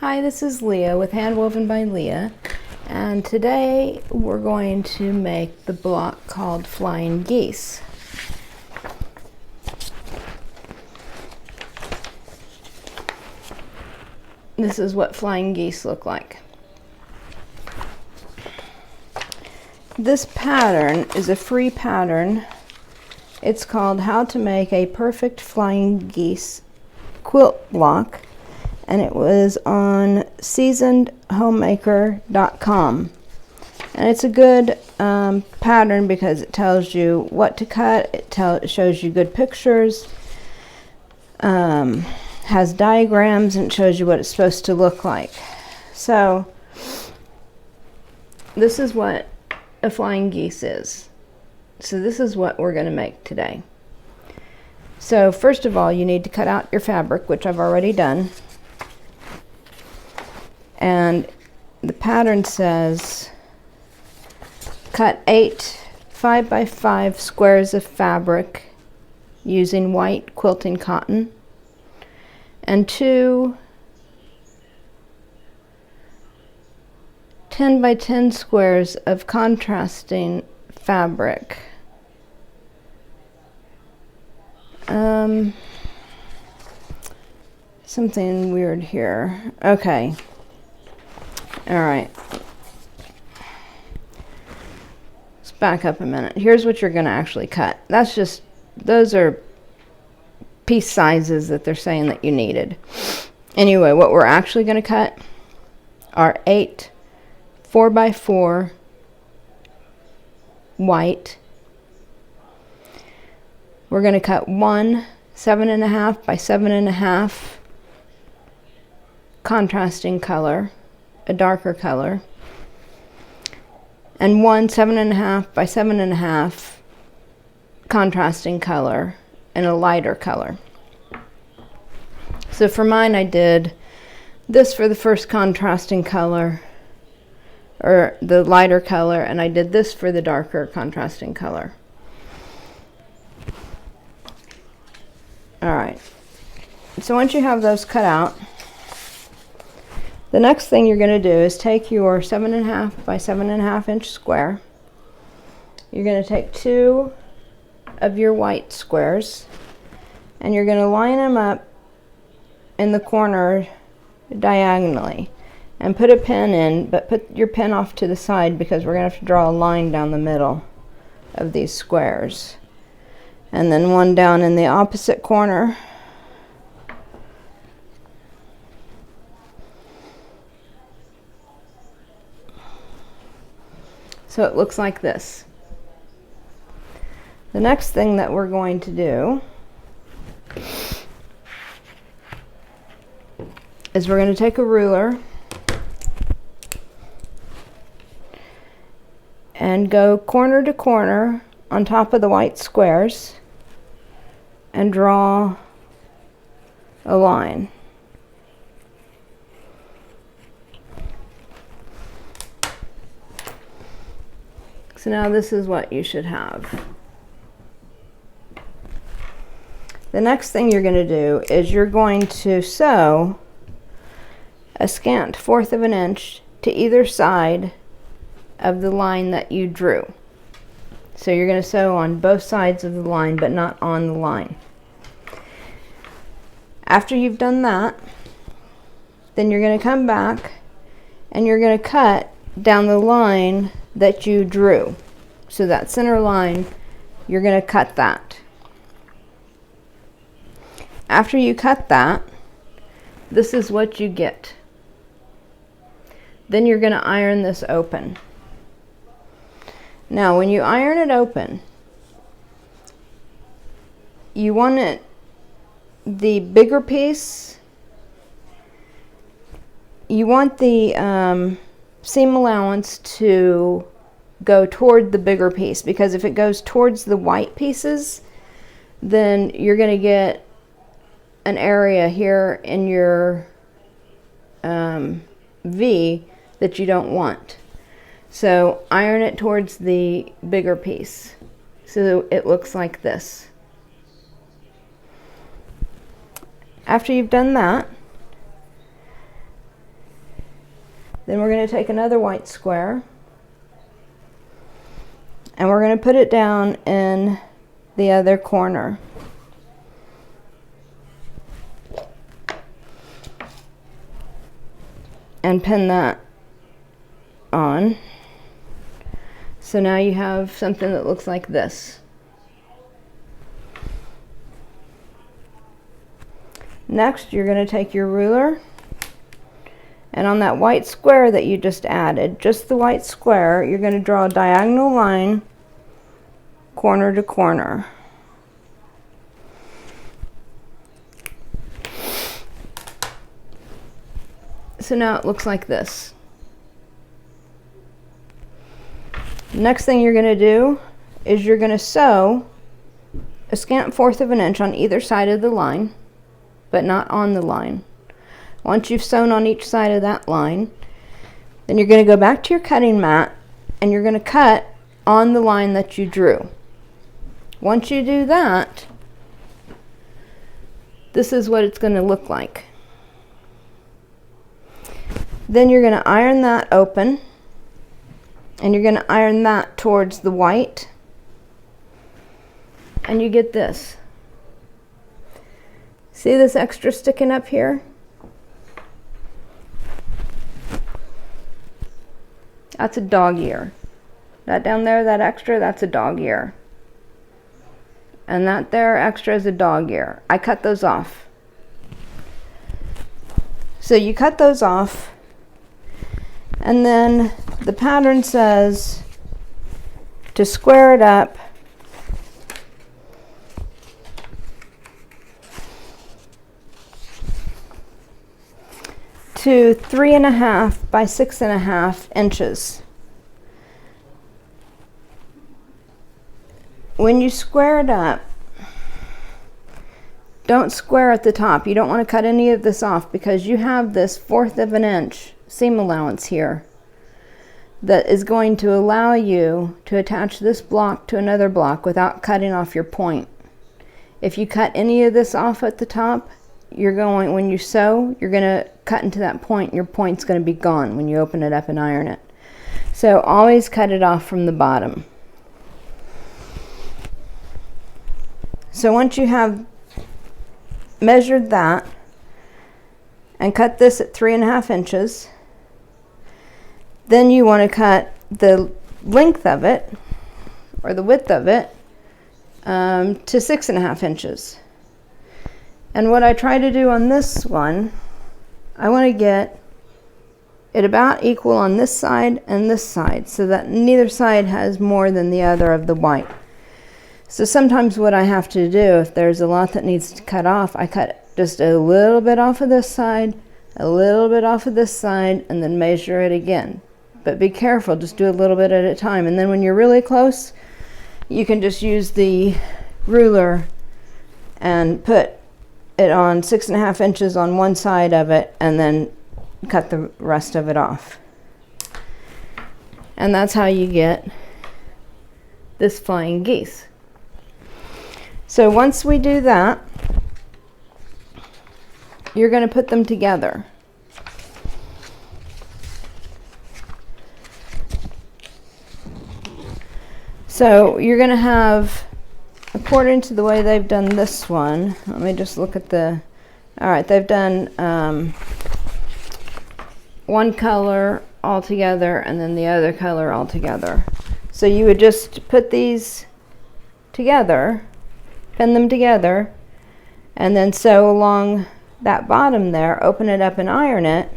Hi, this is Leah with Handwoven by Leah, and today we're going to make the block called Flying Geese. This is what flying geese look like. This pattern is a free pattern. It's called How to Make a Perfect Flying Geese Quilt Block, and it was on seasonedhomemaker.com. And it's a good pattern because it tells you what to cut, it shows you good pictures, has diagrams, and shows you what it's supposed to look like. So this is what a flying geese is. So this is what we're going to make today. So first of all, you need to cut out your fabric, which I've already done. And the pattern says cut 8 5x5 squares of fabric using white quilting cotton and 2 10x10 squares of contrasting fabric. Something weird here. Okay. All right. Let's back up a minute. Here's what you're going to actually cut. Those are piece sizes that they're saying that you needed. Anyway, what we're actually going to cut are 8 4x4 white. We're going to cut 1 7.5 by 7.5 contrasting color, a darker color, and 1 7.5 by 7.5 contrasting color and a lighter color. So for mine, I did this for the first contrasting color, or the lighter color, and I did this for the darker contrasting color. All right, so once you have those cut out, the next thing you're going to do is take your 7.5 by 7.5 inch square. You're going to take 2 of your white squares and you're going to line them up in the corner diagonally and put a pin in, but put your pin off to the side because we're going to have to draw a line down the middle of these squares. And then one down in the opposite corner. So it looks like this. The next thing that we're going to do is we're going to take a ruler and go corner to corner on top of the white squares and draw a line. So now this is what you should have. The next thing you're going to do is you're going to sew a scant 1/4 of an inch to either side of the line that you drew. So you're going to sew on both sides of the line, but not on the line. After you've done that, then you're going to come back and you're going to cut down the line that you drew. So that center line, you're going to cut that. After you cut that, this is what you get. Then you're going to iron this open. Now, when you iron it open, you want it, the bigger piece, you want the seam allowance to go toward the bigger piece, because if it goes towards the white pieces, then you're going to get an area here in your V that you don't want. So iron it towards the bigger piece so it looks like this. After you've done that, Then we're going to take another white square and we're going to put it down in the other corner. And pin that on. So now you have something that looks like this. Next, you're going to take your ruler, and on that white square that you just added, just the white square, you're going to draw a diagonal line corner to corner. So now it looks like this. Next thing you're going to do is you're going to sew a scant 1/4 of an inch on either side of the line, but not on the line. Once you've sewn on each side of that line, then you're going to go back to your cutting mat and you're going to cut on the line that you drew. Once you do that, this is what it's going to look like. Then you're going to iron that open, and you're going to iron that towards the white, and you get this. See this extra sticking up here? That's a dog ear. That down there, that extra, that's a dog ear. And that there extra is a dog ear. I cut those off. So you cut those off, and then the pattern says to square it up to 3.5 by 6.5 inches. When you square it up, don't square at the top. You don't want to cut any of this off because you have this 1/4 of an inch seam allowance here that is going to allow you to attach this block to another block without cutting off your point. If you cut any of this off at the top, you're going, when you sew, you're going to cut into that point. Your point's going to be gone when you open it up and iron it. So always cut it off from the bottom. So once you have measured that and cut this at 3.5 inches, then you want to cut the length of it, or the width of it, to 6.5 inches. And what I try to do on this one, I want to get it about equal on this side and this side, so that neither side has more than the other of the white. So sometimes what I have to do, if there's a lot that needs to cut off, I cut just a little bit off of this side, a little bit off of this side, and then measure it again. But be careful, just do a little bit at a time. And then when you're really close, you can just use the ruler and put it on 6.5 inches on one side of it, and then cut the rest of it off. And that's how you get this flying geese. So once we do that, you're going to put them together. So you're going to have, according to the way they've done this one, let me just look at the, all right, they've done one color all together and then the other color all together. So you would just put these together, pin them together, and then sew along that bottom there, open it up and iron it,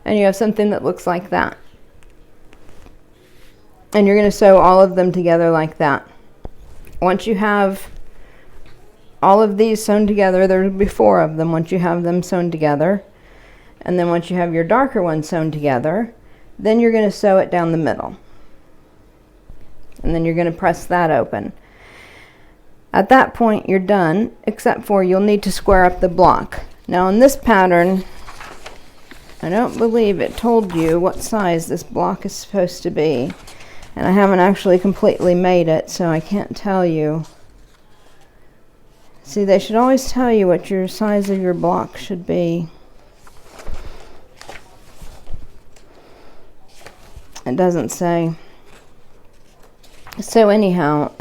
and you have something that looks like that. And you're going to sew all of them together like that. Once you have all of these sewn together, there will be 4 of them once you have them sewn together, and then once you have your darker one sewn together, then you're going to sew it down the middle. And then you're going to press that open. At that point you're done, except for you'll need to square up the block. Now in this pattern, I don't believe it told you what size this block is supposed to be. And I haven't actually completely made it, so I can't tell you. See, they should always tell you what your size of your block should be. It doesn't say. So anyhow,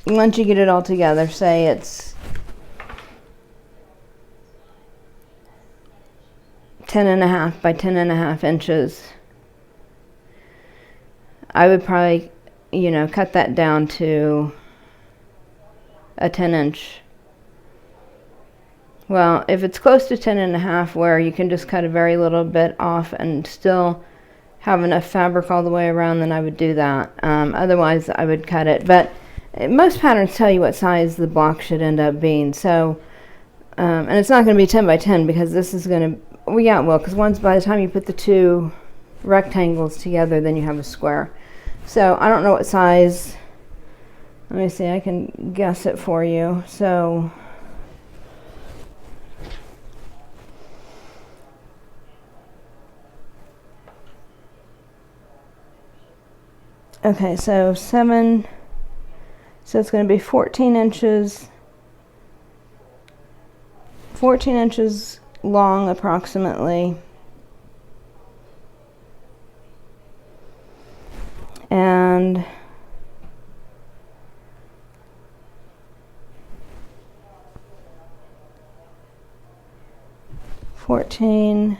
once you get it all together, say it's 10.5 by 10.5 inches. I would probably, you know, cut that down to a 10-inch. Well, if it's close to 10.5, where you can just cut a very little bit off and still have enough fabric all the way around, then I would do that. Otherwise, I would cut it. But most patterns tell you what size the block should end up being. So, and it's not going to be 10 by 10 because this is going to, well, yeah, well, because once by the time you put the two rectangles together, then you have a square. So I don't know what size. Let me see, I can guess it for you. So okay, so it's going to be 14 inches long approximately, and (14)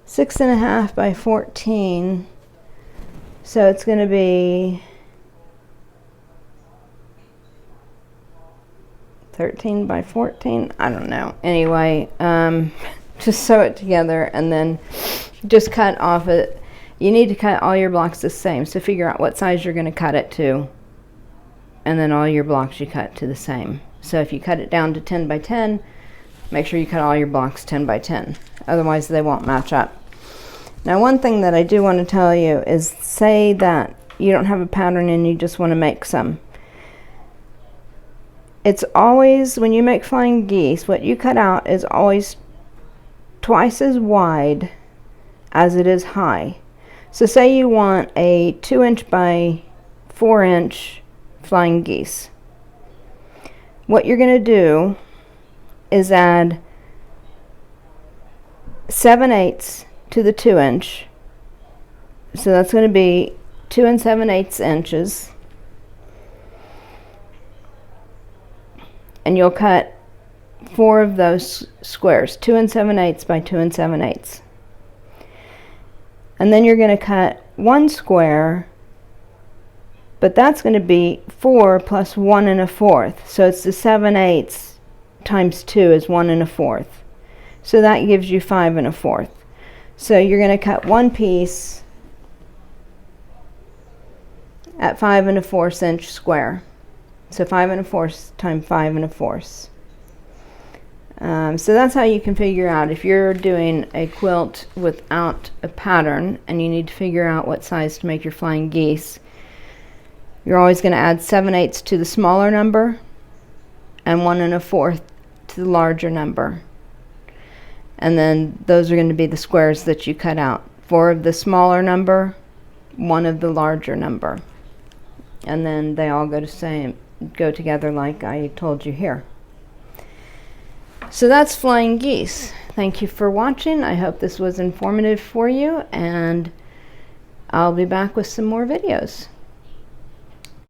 6.5 by 14. So it's going to be 13 by 14. I don't know. Anyway, just sew it together and then just cut off it. You need to cut all your blocks the same. So figure out what size you're going to cut it to, and then all your blocks you cut to the same. So if you cut it down to 10 by 10, make sure you cut all your blocks 10 by 10. Otherwise they won't match up. Now, one thing that I do want to tell you is, say that you don't have a pattern and you just want to make some. It's always, when you make flying geese, what you cut out is always twice as wide as it is high. So say you want a 2-inch by 4-inch flying geese. What you're going to do is add 7/8 to the 2-inch. So that's going to be 2 7/8 inches. And you'll cut 4 of those squares, 2 7/8 by 2 7/8. And then you're going to cut 1 square, but that's going to be 4 plus 1 1/4. So it's the 7/8 times 2 is 1 1/4. So that gives you 5 1/4. So you're going to cut one piece at 5 1/4 inch square. So 5 1/4 times 5 1/4. So that's how you can figure out if you're doing a quilt without a pattern and you need to figure out what size to make your flying geese. You're always going to add 7/8 to the smaller number and 1 1/4 to the larger number. And then those are going to be the squares that you cut out. 4 of the smaller number, 1 of the larger number. And then they all go together like I told you here. So that's flying geese. Thank you for watching. I hope this was informative for you, and I'll be back with some more videos.